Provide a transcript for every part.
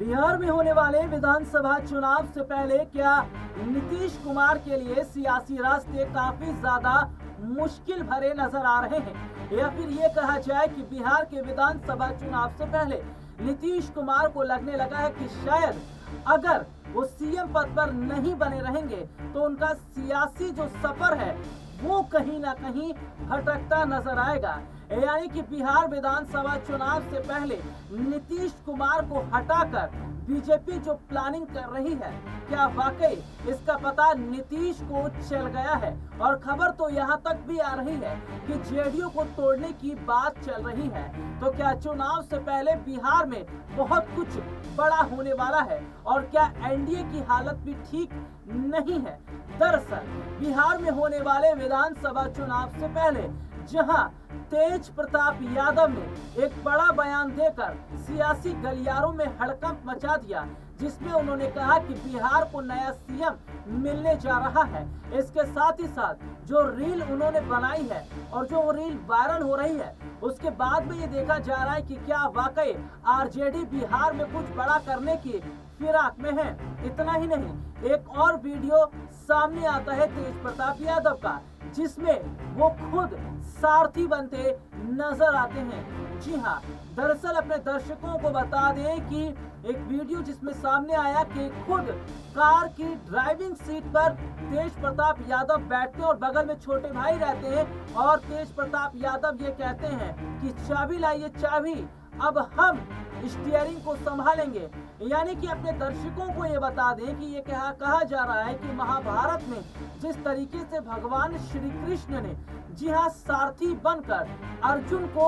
बिहार में होने वाले विधानसभा चुनाव से पहले क्या नीतीश कुमार के लिए सियासी रास्ते काफी ज्यादा मुश्किल भरे नजर आ रहे हैं, या फिर ये कहा जाए कि बिहार के विधानसभा चुनाव से पहले नीतीश कुमार को लगने लगा है कि शायद अगर वो सीएम पद पर नहीं बने रहेंगे तो उनका सियासी जो सफर है वो कहीं ना कहीं भटकता नजर आएगा। यानी कि बिहार विधानसभा चुनाव से पहले नीतीश कुमार को हटाकर बीजेपी जो प्लानिंग कर रही है, क्या वाकई इसका पता नीतीश को चल गया है? और खबर तो यहाँ तक भी आ रही है कि जेडीयू को तोड़ने की बात चल रही है। तो क्या चुनाव से पहले बिहार में बहुत कुछ बड़ा होने वाला है और क्या एनडीए की हालत भी ठीक नहीं है? दरअसल बिहार में होने वाले विधानसभा चुनाव से पहले जहां तेज प्रताप यादव ने एक बड़ा बयान देकर सियासी गलियारों में हड़कंप मचा दिया, जिसमें उन्होंने कहा कि बिहार को नया सीएम मिलने जा रहा है। इसके साथ ही साथ जो रील उन्होंने बनाई है और जो रील वायरल हो रही है, उसके बाद में ये देखा जा रहा है कि क्या वाकई आरजेडी बिहार में कुछ बड़ा करने की फिराक में है। इतना ही नहीं, एक और वीडियो सामने आता है तेज प्रताप यादव का, जिसमें वो खुद सारथी बनते नजर आते हैं। जी हाँ, दरअसल अपने दर्शकों को बता दें कि एक वीडियो जिसमें सामने आया कि खुद कार की ड्राइविंग सीट पर तेज प्रताप यादव बैठते हैं और बगल में छोटे भाई रहते हैं और तेज प्रताप यादव ये कहते हैं कि चाबी लाइए चाबी, अब हम स्टीयरिंग को संभालेंगे। यानी कि अपने दर्शकों को ये बता दें कि ये कहा जा रहा है कि महाभारत में जिस तरीके से भगवान श्री कृष्ण ने जी हाँ सारथी बनकर अर्जुन को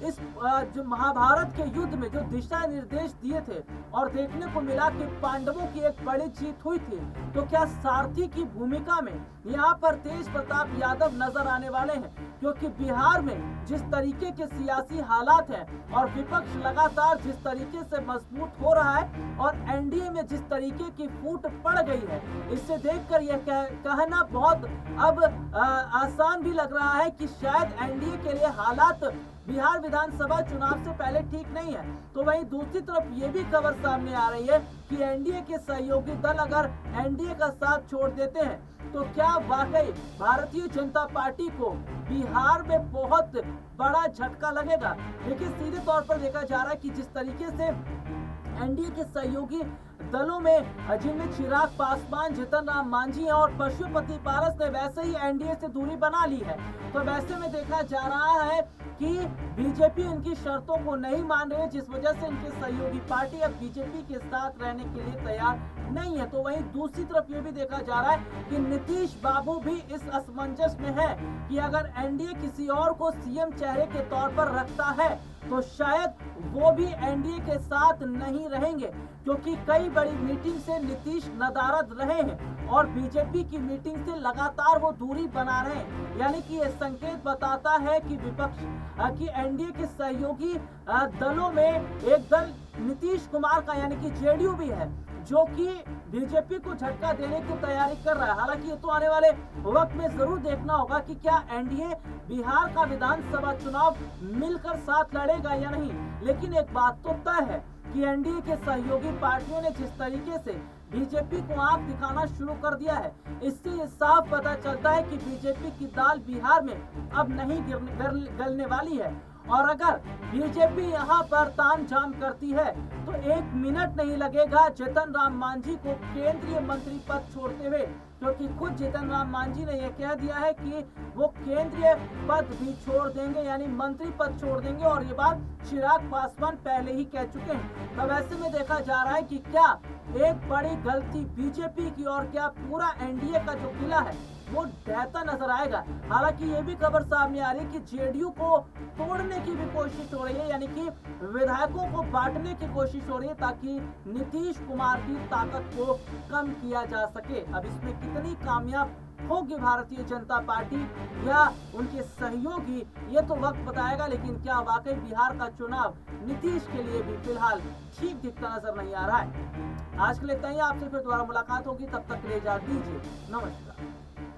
इस जो महाभारत के युद्ध में जो दिशा निर्देश दिए थे और देखने को मिला कि पांडवों की एक बड़ी जीत हुई थी, तो क्या सारथी की भूमिका में यहाँ पर तेज प्रताप यादव नजर आने वाले हैं? क्योंकि बिहार में जिस तरीके के सियासी हालात हैं और विपक्ष लगातार जिस तरीके से मजबूत हो रहा है और एनडीए में जिस तरीके की फूट पड़ गई है, इससे देखकर यह कहना बहुत अब आसान भी लग रहा है कि शायद एनडीए के लिए हालात बिहार विधानसभा चुनाव से पहले ठीक नहीं है। तो वहीं दूसरी तरफ ये भी खबर सामने आ रही है कि एनडीए के सहयोगी दल अगर एनडीए का साथ छोड़ देते हैं तो क्या वाकई भारतीय जनता पार्टी को बिहार में बहुत बड़ा झटका लगेगा? देखिए, सीधे तौर पर देखा जा रहा है कि जिस तरीके से एनडीए के सहयोगी दलों में जिनमें चिराग पासवान, जीतन राम मांझी और पशुपति पारस ने वैसे ही एनडीए से दूरी बना ली है। तो वैसे में देखा जा रहा है कि बीजेपी इनकी शर्तों को नहीं मान रही है, जिस वजह से इनकी सहयोगी पार्टी अब बीजेपी के साथ रहने के लिए तैयार नहीं है। तो वहीं दूसरी तरफ ये भी देखा जा रहा है कि नीतीश बाबू भी इस असमंजस में है कि अगर एनडीए किसी और को सीएम चेहरे के तौर पर रखता है तो शायद वो भी एनडीए के साथ नहीं रहेंगे, क्योंकि कई बड़ी मीटिंग से नीतीश नदारद रहे हैं और बीजेपी की मीटिंग से लगातार वो दूरी बना रहे हैं। यानी कि ये संकेत बताता है कि विपक्ष की एनडीए के सहयोगी दलों में एक दल नीतीश कुमार का यानी कि जेडीयू भी है, जो कि बीजेपी को झटका देने की तैयारी कर रहा है। हालांकि ये तो आने वाले वक्त में जरूर देखना होगा कि क्या एनडीए बिहार का विधानसभा चुनाव मिलकर साथ लड़ेगा या नहीं। लेकिन एक बात तो तय है कि एनडीए के सहयोगी पार्टियों ने जिस तरीके से बीजेपी को आंख दिखाना शुरू कर दिया है, इससे ये साफ पता चलता है कि बीजेपी की दाल बिहार में अब नहीं गलने वाली है। और अगर बीजेपी यहाँ पर तामझाम करती है तो एक मिनट नहीं लगेगा जीतन राम मांझी को केंद्रीय मंत्री पद छोड़ते हुए, क्योंकि खुद जीतन राम मांझी ने यह कह दिया है कि वो केंद्रीय पद भी छोड़ देंगे, यानी मंत्री पद छोड़ देंगे, और ये बात चिराग पासवान पहले ही कह चुके हैं। तो वैसे में देखा जा रहा है कि क्या एक बड़ी गलती बीजेपी की और क्या पूरा एनडीए का जो किला है वो ढहता नजर आएगा। हालांकि ये भी खबर सामने आ रही है कि जेडीयू को तोड़ने की भी कोशिश हो रही है, यानी कि विधायकों को बांटने की कोशिश हो रही है ताकि नीतीश कुमार की ताकत को कम किया जा सके। अब इसमें कितनी कामयाब होगी भारतीय जनता पार्टी या उनके सहयोगी, ये तो वक्त बताएगा। लेकिन क्या वाकई बिहार का चुनाव नीतीश के लिए भी फिलहाल ठीक दिखता नजर नहीं आ रहा है। आज के लिए इतना ही, आपसे फिर दोबारा मुलाकात होगी, तब तक के लिए इजाजत दीजिए, नमस्कार।